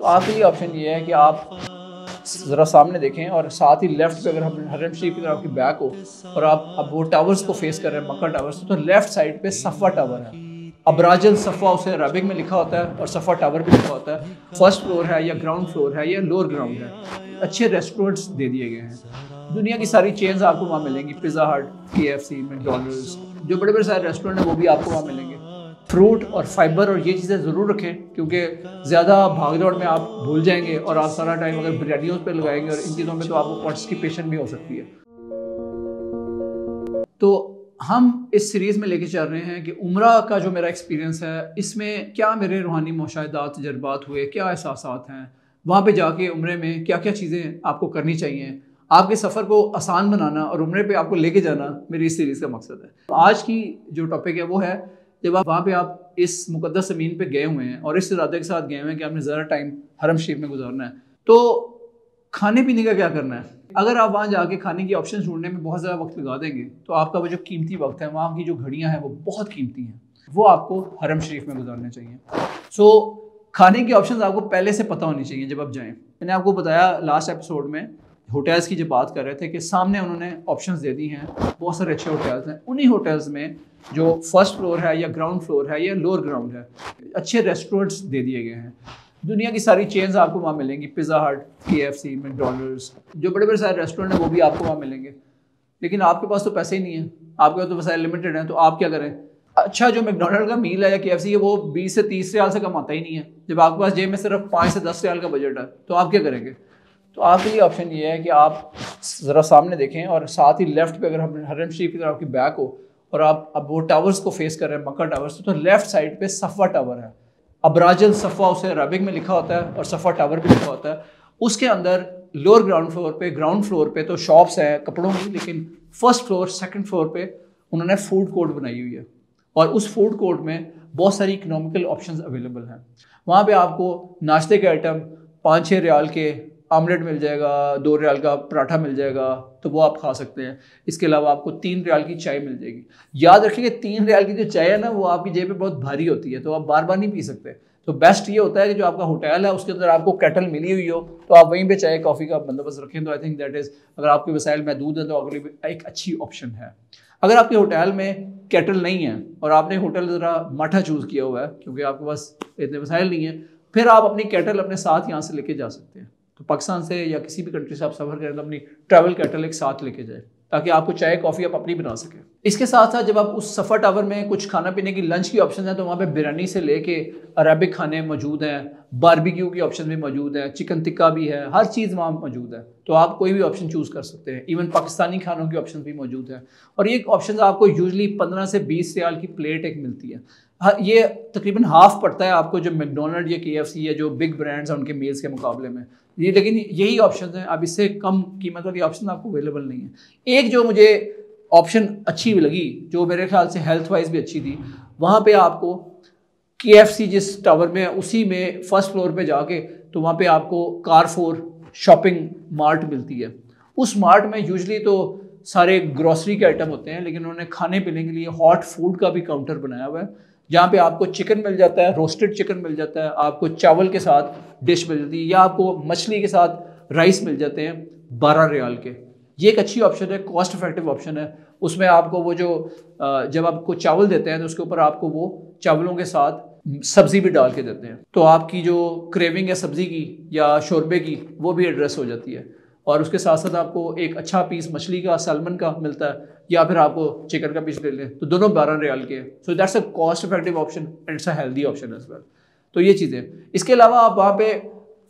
तो आपके लिए ऑप्शन ये है कि आप ज़रा सामने देखें और साथ ही लेफ्ट पे अगर हम हरम शरीफ की तरफ आपकी बैक हो और आप अब वो टावर्स को फेस कर रहे हैं, मक्का टावर्स, तो लेफ्ट साइड पे सफ़ा टावर है। अबराजल सफ़ा उसे अरबिक में लिखा होता है और सफ़ा टावर भी लिखा होता है। फर्स्ट फ्लोर है या ग्राउंड फ्लोर है या लोअर ग्राउंड है। अच्छे रेस्टोरेंट्स दे दिए गए हैं, दुनिया की सारी चेन्स आपको वहाँ मिलेंगी, पिज़्ज़ा हट, KFC, मैकडॉनल्ड्स, जो बड़े बड़े सारे रेस्टोरेंट हैं वो भी आपको वहाँ मिलेंगे। फ्रूट और फाइबर और ये चीज़ें ज़रूर रखें, क्योंकि ज़्यादा भागदौड़ में आप भूल जाएंगे और आप सारा टाइम अगर बिरयानियों पे लगाएंगे और इन चीज़ों में, तो आपको कॉन्स्टिपेशन भी हो सकती है। तो हम इस सीरीज़ में लेके चल रहे हैं कि उम्रा का जो मेरा एक्सपीरियंस है, इसमें क्या मेरे रूहानी मुशाहिदात, तजर्बात हुए, क्या एहसासात हैं, वहाँ पे जाके उम्रे में क्या क्या चीज़ें आपको करनी चाहिए। आपके सफ़र को आसान बनाना और उम्रे पे आपको लेके जाना मेरी इस सीरीज़ का मकसद है। तो आज की जो टॉपिक है वो है, जब आप वहाँ पे आप इस मुक़द्दस ज़मीन पे गए हुए हैं और इस इरादे के साथ गए हुए हैं कि आपने ज़रा टाइम हरम शरीफ में गुजारना है, तो खाने पीने का क्या करना है। अगर आप वहाँ जाके खाने की ऑप्शन ढूंढने में बहुत ज़्यादा वक्त लगा देंगे, तो आपका वो जो कीमती वक्त है, वहाँ की जो घड़ियाँ हैं वो बहुत कीमती हैं, वो आपको हरम शरीफ में गुजारने चाहिए। सो खाने की ऑप्शंस आपको पहले से पता होनी चाहिए जब आप जाएं। मैंने आपको बताया लास्ट एपिसोड में होटल्स की जब बात कर रहे थे कि सामने उन्होंने ऑप्शंस दे दी हैं, बहुत सारे अच्छे होटल्स हैं। उन्हीं होटल्स में जो फर्स्ट फ्लोर है या ग्राउंड फ्लोर है या लोअर ग्राउंड है, अच्छे रेस्टोरेंट्स दे दिए गए हैं। दुनिया की सारी चेन्स आपको वहाँ मिलेंगी, पिज़्ज़ा हट, KFC, मैकडॉनल्ड्स, जो बड़े बड़े सारे रेस्टोरेंट हैं वो भी आपको वहाँ मिलेंगे। लेकिन आपके पास तो पैसे ही नहीं है, आपके पास तो वसाइल लिमिटेड हैं, तो आप क्या करें। अच्छा, जो मैकडॉनल्ड का मील है या KFC है वो 20 से 30 रियाल से कम आता ही नहीं है। जब आपके पास जेब में सिर्फ 5 से 10 रियाल का बजट है, तो आप क्या करेंगे। तो आपके लिए ऑप्शन ये है कि आप ज़रा सामने देखें और साथ ही लेफ्ट पे अगर हम हरम शरीफ की तरफ आपकी बैक हो और आप अब वो टावर्स को फेस कर रहे हैं, मक्का टावर्स, तो लेफ्ट साइड पे सफ़ा टावर है। अबराजल सफ़ा उसे अरबिक में लिखा होता है और सफ़ा टावर भी लिखा होता है। उसके अंदर लोअर ग्राउंड फ्लोर पे, ग्राउंड फ्लोर पे तो शॉप्स हैं कपड़ों की, लेकिन फर्स्ट फ्लोर, सेकंड फ्लोर पे उन्होंने फूड कोर्ट बनाई हुई है और उस फूड कोर्ट में बहुत सारी इकोनॉमिकल ऑप्शंस अवेलेबल हैं। वहाँ पे आपको नाश्ते के आइटम 5-6 रियाल के आमलेट मिल जाएगा, 2 रियाल का पराठा मिल जाएगा, तो वो आप खा सकते हैं। इसके अलावा आपको 3 रियाल की चाय मिल जाएगी। याद रखिए 3 रियाल की जो चाय है ना, वो आपकी जेब पे बहुत भारी होती है, तो आप बार बार नहीं पी सकते। तो बेस्ट ये होता है कि जो आपका होटल है उसके अंदर आपको केटल मिली हुई हो, तो आप वहीं पे चाय कॉफ़ी का बंदोबस्त रखें। तो आई थिंक दैट इज़, अगर आपके वसाइल महदूद है तो आपके लिए एक अच्छी ऑप्शन है। अगर आपके होटल में केटल नहीं है और आपने होटल ज़रा माठा चूज़ किया हुआ है क्योंकि आपके पास इतने वसाइल नहीं है, फिर आप अपनी केटल अपने साथ यहाँ से लेके जा सकते हैं। तो पाकिस्तान से या किसी भी कंट्री से आप सफ़र करें तो अपनी ट्रैवल केटल एक साथ लेके जाए, ताकि आपको चाय कॉफ़ी आप अपनी बना सकें। इसके साथ साथ जब आप उस सफ़र टावर में कुछ खाना पीने की लंच की ऑप्शन है, तो वहाँ पे बिरयानी से लेके अरबिक खाने मौजूद हैं, बारबेक्यू की ऑप्शन भी मौजूद है, चिकन टिक्का भी है, हर चीज़ वहाँ मौजूद है। तो आप कोई भी ऑप्शन चूज़ कर सकते हैं। इवन पाकिस्तानी खानों की ऑप्शन भी मौजूद है और ये ऑप्शन आपको यूजली 15 से 20 रियाल की प्लेट एक मिलती है। ये तकरीबन हाफ पड़ता है आपको जो मैकडॉनल्ड या KFC या जो बिग ब्रांड्स हैं उनके मील्स के मुकाबले में। ये लेकिन यही ऑप्शन है, अब इससे कम कीमत वाली ऑप्शन आपको अवेलेबल नहीं है। एक जो मुझे ऑप्शन अच्छी लगी, जो मेरे ख्याल से हेल्थ वाइज भी अच्छी थी, वहाँ पे आपको KFC जिस टावर में है उसी में फर्स्ट फ्लोर पे जाके, तो वहाँ पे आपको कारफोर शॉपिंग मार्ट मिलती है। उस मार्ट में यूजली तो सारे ग्रॉसरी के आइटम होते हैं, लेकिन उन्होंने खाने पीने के लिए हॉट फूड का भी काउंटर बनाया हुआ है, जहाँ पे आपको चिकन मिल जाता है, रोस्टेड चिकन मिल जाता है, आपको चावल के साथ डिश मिल जाती है, या आपको मछली के साथ राइस मिल जाते हैं 12 रियाल के। ये एक अच्छी ऑप्शन है, कॉस्ट इफेक्टिव ऑप्शन है। उसमें आपको वो जो जब आपको चावल देते हैं तो उसके ऊपर आपको वो चावलों के साथ सब्जी भी डाल के देते हैं, तो आपकी जो क्रेविंग है सब्जी की या शोरबे की, वो भी एड्रेस हो जाती है। और उसके साथ साथ आपको एक अच्छा पीस मछली का, सैल्मन का मिलता है, या फिर आपको चिकन का पीस ले लें, तो दोनों 12 रियाल के। So that's a cost effective option and it's a healthy option as well. तो ये चीज़ें। इसके अलावा आप वहाँ पे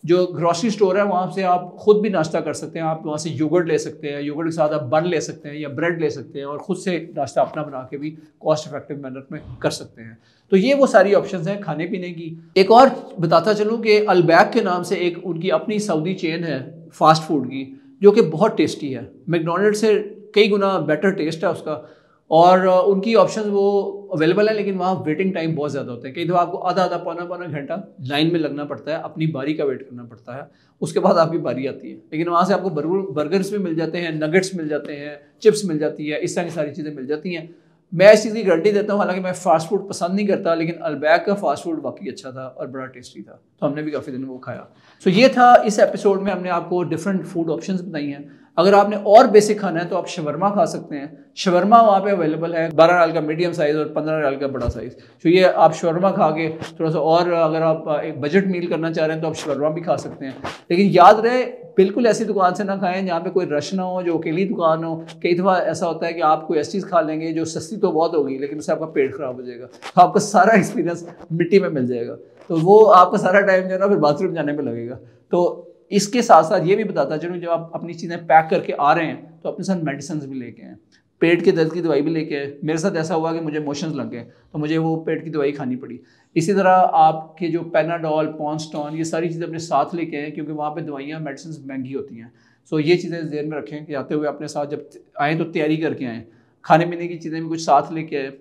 जो ग्रॉसरी स्टोर है वहाँ से आप खुद भी नाश्ता कर सकते हैं। आप वहाँ से योगर्ट ले सकते हैं, योगर्ट के साथ आप बन ले सकते हैं या ब्रेड ले सकते हैं, और ख़ुद से नाश्ता अपना बना के भी कॉस्ट इफेक्टिव मैनर में कर सकते हैं। तो ये वो सारी ऑप्शंस हैं खाने पीने की। एक और बताता चलूँ कि अलबैक के नाम से एक उनकी अपनी सऊदी चेन है फास्ट फूड की, जो कि बहुत टेस्टी है। मैकडॉनल्ड से कई गुना बेटर टेस्ट है उसका, और उनकी ऑप्शंस वो अवेलेबल है, लेकिन वहाँ वेटिंग टाइम बहुत ज़्यादा होता है। कई दफ़ा आपको आधा पौना घंटा लाइन में लगना पड़ता है, अपनी बारी का वेट करना पड़ता है, उसके बाद आपकी बारी आती है। लेकिन वहाँ से आपको बर्गर्स भी मिल जाते हैं, नगेट्स मिल जाते हैं, चिप्स मिल जाती है, इस तरह की सारी चीज़ें मिल जाती हैं। मैं इस चीज़ की गारंटी देता हूँ, हालांकि मैं फ़ास्ट फूड पसंद नहीं करता, लेकिन अलबैक का फ़ास्ट फूड वाकई अच्छा था और बड़ा टेस्टी था, तो हमने भी काफ़ी दिन वो खाया। सो ये था, इस एपिसोड में हमने आपको डिफरेंट फूड ऑप्शंस बताई हैं। अगर आपने और बेसिक खाना है तो आप शवरमा खा सकते हैं। शवरमा वहाँ पे अवेलेबल है 12 रियाल का मीडियम साइज़ और 15 रियाल का बड़ा साइज़। तो ये आप शवरमा खा के थोड़ा सा, और अगर आप एक बजट मील करना चाह रहे हैं तो आप शवरमा भी खा सकते हैं। लेकिन याद रहे, बिल्कुल ऐसी दुकान से ना खाएं जहाँ पे कोई रश ना हो, जो अकेली दुकान हो। कई दफ़ा ऐसा होता है कि आप कोई ऐसी चीज़ खा लेंगे जो सस्ती तो बहुत होगी, लेकिन उससे आपका पेट ख़राब हो जाएगा, तो आपका सारा एक्सपीरियंस मिट्टी में मिल जाएगा। तो वो आपका सारा टाइम जो है ना फिर बाथरूम जाने में लगेगा। तो इसके साथ साथ ये भी बताता चलूँ, जब आप अपनी चीज़ें पैक करके आ रहे हैं तो अपने साथ मेडिसिन भी लेके आएँ। पेट के दर्द की दवाई भी लेके आए। मेरे साथ ऐसा हुआ कि मुझे मोशंस लग गए तो मुझे वो पेट की दवाई खानी पड़ी। इसी तरह आपके जो पेनाडोल, पॉन्स्टॉन, ये सारी चीज़ें अपने साथ लेके आएँ, क्योंकि वहाँ पे दवाइयाँ, मेडिसिन महंगी होती हैं। सो ये चीज़ें ध्यान में रखें कि आते हुए अपने साथ जब आएँ तो तैयारी करके आएँ। खाने पीने की चीज़ें भी कुछ साथ लेके आए,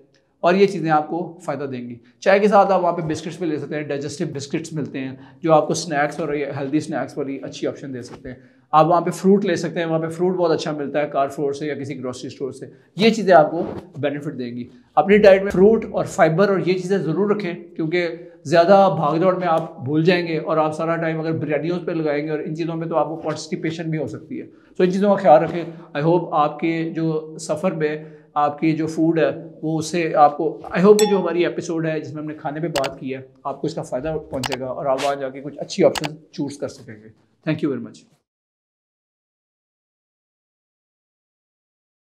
और ये चीज़ें आपको फ़ायदा देंगी। चाय के साथ आप वहाँ पे बिस्किट्स भी ले सकते हैं, डाइजेस्टिव बिस्किट्स मिलते हैं जो आपको स्नैक्स और हेल्दी स्नैक्स वाली अच्छी ऑप्शन दे सकते हैं। आप वहाँ पे फ्रूट ले सकते हैं, वहाँ पे फ्रूट बहुत अच्छा मिलता है कारफोर से या किसी ग्रोसरी स्टोर से। ये चीज़ें आपको बेनिफिट देंगी। अपनी डाइट में फ्रूट और फाइबर और ये चीज़ें ज़रूर रखें, क्योंकि ज़्यादा भाग दौड़ में आप भूल जाएंगे और आप सारा टाइम अगर बिरयानियों पे लगाएंगे और इन चीज़ों में, तो आपको कॉन्स्टिपेशन भी हो सकती है। तो इन चीज़ों का ख्याल रखें। आई होप आपके जो सफ़र में आपकी जो फूड है वो उससे आपको, आई होप कि जो हमारी एपिसोड है जिसमें हमने खाने पे बात की है, आपको इसका फ़ायदा पहुंचेगा और आप वहाँ जाके कुछ अच्छी ऑप्शन चूज़ कर सकेंगे। Thank you very much.